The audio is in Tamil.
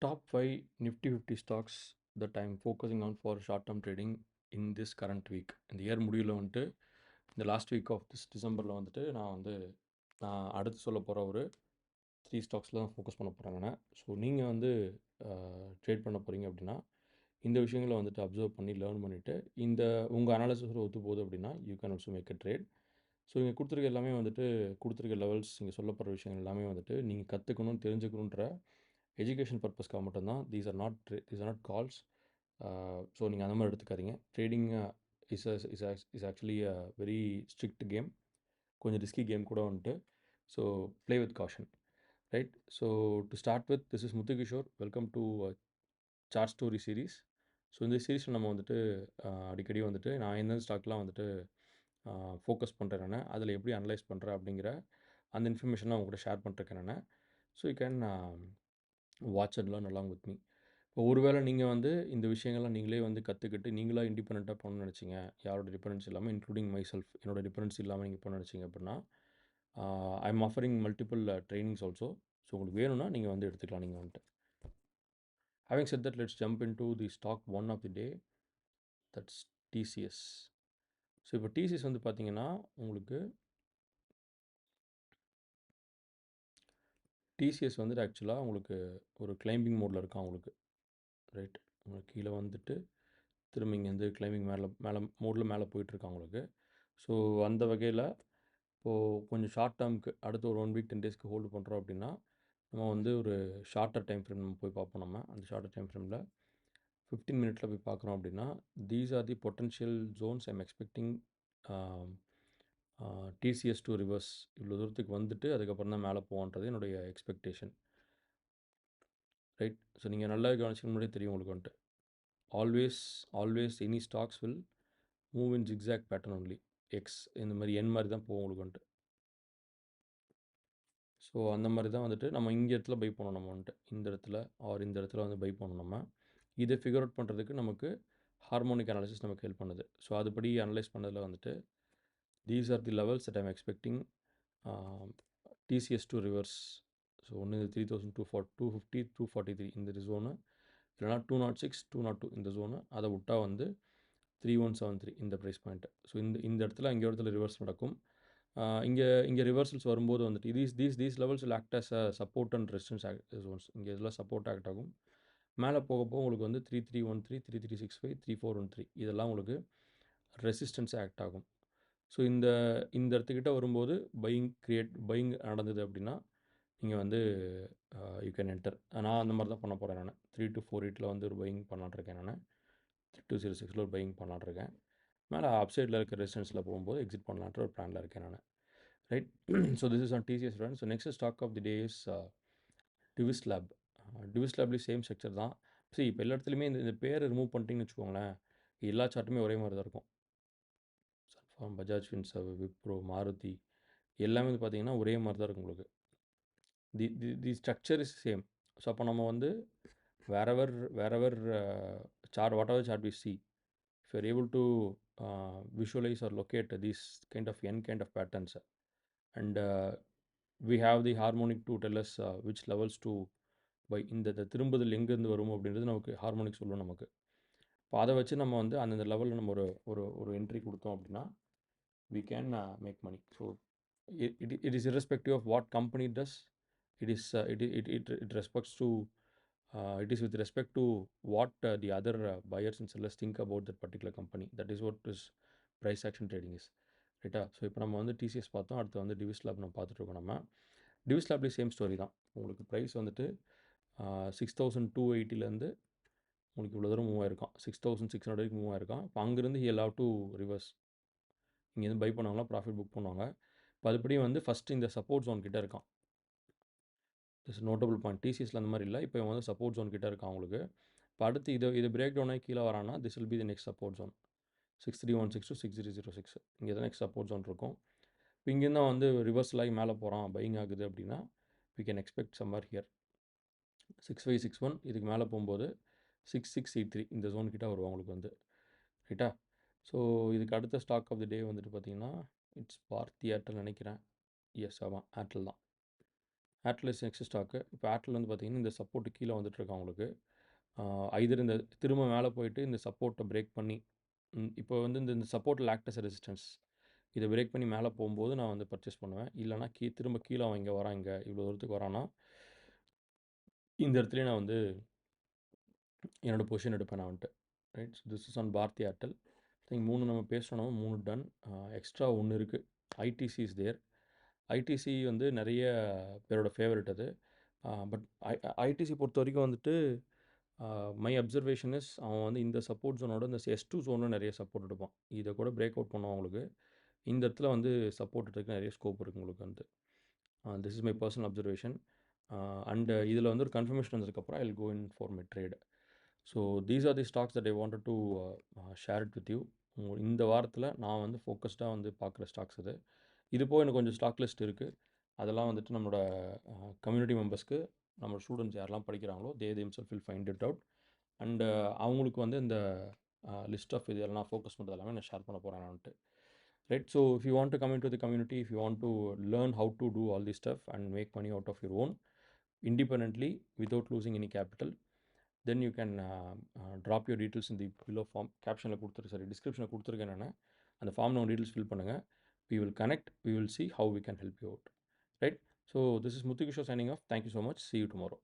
Top 5 Nifty 50 stocks that I'm focusing on for short-term trading in this current week. இந்த இயர் முடிவில் வந்துட்டு இந்த லாஸ்ட் வீக் ஆஃப் திஸ் டிசம்பரில் வந்துட்டு நான் அடுத்து சொல்ல போகிற ஒரு 3 ஸ்டாக்ஸில் தான் ஃபோக்கஸ் பண்ண போகிறேன் நான். ஸோ நீங்கள் வந்து ட்ரேட் பண்ண போகிறீங்க அப்படின்னா இந்த விஷயங்களை வந்துட்டு அப்சர்வ் பண்ணி லேர்ன் பண்ணிவிட்டு இந்த உங்கள் அனாலிசிஸில் ஒத்து போகுது அப்படின்னா you can also make a trade. So இங்கே கொடுத்துருக்க எல்லாமே வந்துட்டு கொடுத்துருக்க லெவல்ஸ் இங்கே சொல்லப்படுற விஷயங்கள் எல்லாமே வந்துட்டு நீங்கள் கற்றுக்கணும் தெரிஞ்சுக்கணுன்ற எஜுகேஷன் பர்பஸ்க்காக மட்டும்தான். These are not calls. So நீங்கள் அந்த மாதிரி எடுத்துக்காதீங்க. Trading is actually a very strict game, கொஞ்சம் ரிஸ்கி கேம் கூட வந்துட்டு. So play with caution, right? So to start with, this is Muthukishore. Welcome to chart story series. So இந்த சீரீஸில் நம்ம வந்துட்டு அடிக்கடி வந்துட்டு நான் எந்தெந்த ஸ்டாக்லாம் வந்துட்டு ஃபோக்கஸ் பண்ணுறேன், அதில் எப்படி அனலைஸ் பண்ணுறேன் அப்படிங்கிற அந்த இன்ஃபர்மேஷன் நான் உங்கள்கிட்ட ஷேர் பண்ணிருக்கேன் நான். So you can watch and learn along with me. இப்போ ஒருவேளை நீங்கள் வந்து இந்த விஷயங்கள்லாம் நீங்களே வந்து கற்றுக்கிட்டு நீங்களாக இண்டிபெண்ட்டாக பண்ணணும்னு நினச்சிங்க, யாரோட டிபெண்டன்ஸ் இல்லாமல், இன்க்ளூடிங் மை செல்ஃப், என்னோட டிபெண்டன்ஸ் இல்லாமல் நீங்கள் பண்ண நினச்சிங்க அப்படின்னா I am offering multiple trainings also. So உங்களுக்கு வேணும்னா நீங்கள் வந்து எடுத்துக்கலாம். நீங்கள் வந்துட்டு having said that, let's jump into the stock one of the day, that's TCS. So இப்போ டிசிஎஸ் வந்து பார்த்தீங்கன்னா உங்களுக்கு டிசிஎஸ் வந்துட்டு ஆக்சுவலாக உங்களுக்கு ஒரு கிளைம்பிங் மோடில் இருக்கும் உங்களுக்கு, ரைட்? உங்களுக்கு கீழே வந்துட்டு திரும்ப இங்கேருந்து கிளைம்பிங் மேலே மோடில் போயிட்டுருக்காங்க உங்களுக்கு. ஸோ அந்த வகையில் இப்போது கொஞ்சம் ஷார்ட் டேர்முக்கு அடுத்து ஒரு 1 வீக் 10 டேஸ்க்கு ஹோல்டு பண்ணுறோம் அப்படின்னா நம்ம வந்து ஒரு ஷார்ட்டர் டைம் ஃப்ரேம் நம்ம போய் பார்ப்போம். நம்ம அந்த ஷார்ட்டர் டைம் ஃப்ரேமில் 15 மினிட்ஸில் போய் பார்க்குறோம் அப்படின்னா these are the potential Jones I'm expecting TCS to reverse. இவ்வளோ தூரத்துக்கு வந்துட்டு அதுக்கப்புறம் தான் மேலே போகன்றது என்னுடைய எக்ஸ்பெக்டேஷன், ரைட்? ஸோ நீங்கள் நல்லா கவனிச்சிக்க முன்னாடியே தெரியும் உங்களுக்கு வந்துட்டு always any stocks will move in zigzag pattern only. X இந்த மாதிரி என் மாதிரி தான் போகும் உங்களுக்கு வந்துட்டு. ஸோ அந்த மாதிரி தான் வந்துட்டு நம்ம இங்கே இடத்துல பை பண்ணணும். நம்ம வந்துட்டு இந்த இடத்துல இந்த இடத்துல வந்து பை பண்ணணும். நம்ம இதை ஃபிகர் அவுட் பண்ணுறதுக்கு நமக்கு ஹார்மோனிக் அனாலிசிஸ் நமக்கு ஹெல்ப் பண்ணுது. ஸோ அதுபடி அனலைஸ் பண்ணதில் வந்துட்டு these are the levels that I'm expecting TCS to reverse. So ஒன்று 3250 243 இந்த ஜோனு, இல்லைனா 206 202 இந்த ஜோனு, அதை விட்டால் வந்து 3173 இந்த ப்ரைஸ் பாயிண்ட்டு. ஸோ இந்த இடத்துல இங்கே இடத்துல ரிவர்ஸ் நடக்கும். இங்கே ரிவர்சல்ஸ் வரும்போது வந்துட்டு these levels will act as a support and resistance zones. இங்கே இதெல்லாம் சப்போர்ட் ஆக்ட் ஆகும். மேலே போக உங்களுக்கு வந்து 3313 3365 3413 இதெல்லாம் உங்களுக்கு ரெசிஸ்டன்ஸ் ஆக்ட் ஆகும். ஸோ இந்த இடத்துக்கிட்ட வரும்போது பையிங் நடந்தது அப்படின்னா நீங்கள் வந்து யூ கேன் என்டர். நான் அந்த மாதிரி தான் பண்ண போகிறேன். நான் 3248 வந்து ஒரு பையிங் பண்ணலான்ட்ருக்கேன். நான் 3206 ஒரு பையிங் பண்ணலான்ட்ருக்கேன். மேலே அப்சைடில் இருக்க ரெசிஸ்டன்ஸில் போகும்போது எக்ஸிட் பண்ணலான்ற ஒரு பிளானில் இருக்கேன் நான், right? So this is on TCS friend. So next stock of the day is Divi's lab. Divi's லேப்லேயும் சேம் ஸ்ட்ரக்சர் தான். சரி, இப்போ எல்லா இடத்துலையுமே இந்த பேரை ரிமூவ் பண்ணிட்டீங்கன்னு வச்சுக்கோங்களேன், எல்லா சார்ட்டுமே ஒரே மாதிரி தான் இருக்கும். சன்ஃபார்ம், பஜாஜ் ஃபின்சர்வ், விப்ரோ, மாருதி எல்லாமே வந்து பார்த்தீங்கன்னா ஒரே மாதிரி தான் இருக்கும் உங்களுக்கு. தி ஸ்ட்ரக்சர் இஸ் சேம். ஸோ அப்போ நம்ம வந்து wherever chart, whatever chart we see, if you're able to visualize or locate these kind of n kind of patterns, and we have the harmonic to tell us which levels to buy. இந்த திரும்புதல் எங்கேருந்து வரும் அப்படின்றது நமக்கு ஹார்மோனிக் சொல்லும் நமக்கு. இப்போ அதை வச்சு நம்ம வந்து அந்தந்த லெவலில் நம்ம ஒரு என்ட்ரி கொடுத்தோம் அப்படின்னா we can make money. So it is irrespective of what company it does. It respects to it is with respect to what the other buyers and sellers think about that particular company. That is what is price action trading is, ரைட்டா? ஸோ இப்போ நம்ம வந்து டிசிஎஸ் பார்த்தோம், அடுத்து வந்து டிவிஸ் லேப் நம்ம பார்த்துட்ருக்கோம். நம்ம டிவிஸ் லேப்லேயும் சேம் ஸ்டோரி தான். உங்களுக்கு ப்ரைஸ் வந்துட்டு 6280 உங்களுக்கு இவ்வளோ தூரம் மூவ் ஆயிருக்கான், 6600 வரைக்கும் மூவ் ஆயிருக்கான். இப்போ அங்கேருந்து ஹி லவ் டு ரிவர்ஸ். இங்கேருந்து பை பண்ணுவாங்களா, ப்ராஃபிட் புக் பண்ணுவாங்க. இப்போ அதுபடி வந்து ஃபஸ்ட்டு இந்த சப்போர்ட் ஜோன் கிட்டே இருக்கான். This notable point. டிசிஎஸில் அந்த மாதிரி இல்லை. இப்போ இவன் வந்து சப்போர்ட் ஜோன் கிட்டே இருக்கான் உங்களுக்கு. இப்போ அடுத்து இது பிரேக் டவுன் ஆகி கீழே வரானா this will be the next support zone. 6316 to 6006 இங்கே தான் நெக்ஸ்ட் சப்போர்ட் ஜோன் இருக்கும். இப்போ இங்கேருந்து வந்து ரிவர்சல் ஆகி மேலே போகிறான், பையிங் ஆகுது அப்படின்னா we can expect some more here 6561. இதுக்கு மேலே போகும்போது 6683 இந்த ஜோன் கிட்டே வருவோம் உங்களுக்கு வந்து, ரைட்டா? ஸோ இதுக்கு அடுத்த ஸ்டாக் ஆஃப் தி டே வந்துட்டு பார்த்தீங்கன்னா இட்ஸ் பாரதி ஏர்டெல் நினைக்கிறேன். எஸ், ஆமாம், ஏர்டெல் தான். Airtel is next stock. இப்போ ஏர்டெல் வந்து பார்த்தீங்கன்னா, இந்த சப்போர்ட் கீழ வந்துட்டுருக்கு அவங்களுக்கு. ஐதர் இந்த திரும்ப மேலே போயிட்டு இந்த சப்போர்ட்டை பிரேக் பண்ணி இப்போ வந்து இந்த சப்போர்ட் லாக்டஸ் ரெசிஸ்டன்ஸ் இதை பிரேக் பண்ணி மேலே போகும்போது நான் வந்து பர்ச்சேஸ் பண்ணுவேன். இல்லைனா திரும்ப கீழே அவன் இங்கே வரான், இங்கே இவ்வளோ தூரத்துக்கு வரான்னா இந்த இடத்துலயே நான் வந்து என்னோட பொசிஷன் எடுப்பேன் நான் வந்துட்டு. Right. So this is on Bharti Airtel. Think 3 நம்ம பேசணும். 3 டன். எக்ஸ்ட்ரா 1 இருக்குது. ITC is there. ஐடிசி வந்து நிறைய பேரோட ஃபேவரட் அது. பட் ஐடிசி பொறுத்த வரைக்கும் வந்துட்டு மை அப்சர்வேஷன் இஸ் அவன் வந்து இந்த சப்போர்ட் ஜோனோட இந்த S2 ஜோனும் நிறைய சப்போர்ட் எடுப்பான். இதை கூட பிரேக் அவுட் பண்ணுவான் உங்களுக்கு. இந்த இடத்துல வந்து சப்போர்ட் எடுக்க நிறைய ஸ்கோப் இருக்குது உங்களுக்கு வந்து. This is my personal observation. And இதில் வந்து ஒரு கன்ஃபர்மேஷன் வந்ததுக்கப்புறம் I will go in for my trade. So these are the stocks that I wanted to share it with you. இந்த வாரத்தில் நான் வந்து ஃபோக்கஸ்டாக வந்து பார்க்குற ஸ்டாக்ஸ் இது. இது போக எனக்கு கொஞ்சம் ஸ்டாக் லிஸ்ட் இருக்குது. அதெல்லாம் வந்துட்டு நம்மளோட கம்யூனிட்டி மெம்பர்ஸ்க்கு நம்ம ஸ்டூடெண்ட்ஸ் யாரெல்லாம் படிக்கிறாங்களோ they themselves will find it out. And அவங்களுக்கு வந்து இந்த லிஸ்ட் ஆஃப் இது எல்லாம் ஃபோக்கஸ் பண்ணுறது எல்லாமே நான் ஷேர் பண்ண போகிறேன் நான்ட்டு. Right. So if you want to come into the community, if you want to learn how to do all this stuff and make money out of your own independently without losing any capital, then you can drop your details in the below form. Caption description கொடுத்துருக்கேன் நான். அந்த ஃபார்மில் உங்கள் டீட்டெயில்ஸ் ஃபில் பண்ணுங்கள். We will connect. We will see how we can help you out. Right. So this is Muthu Kishore signing off. Thank you so much. See you tomorrow.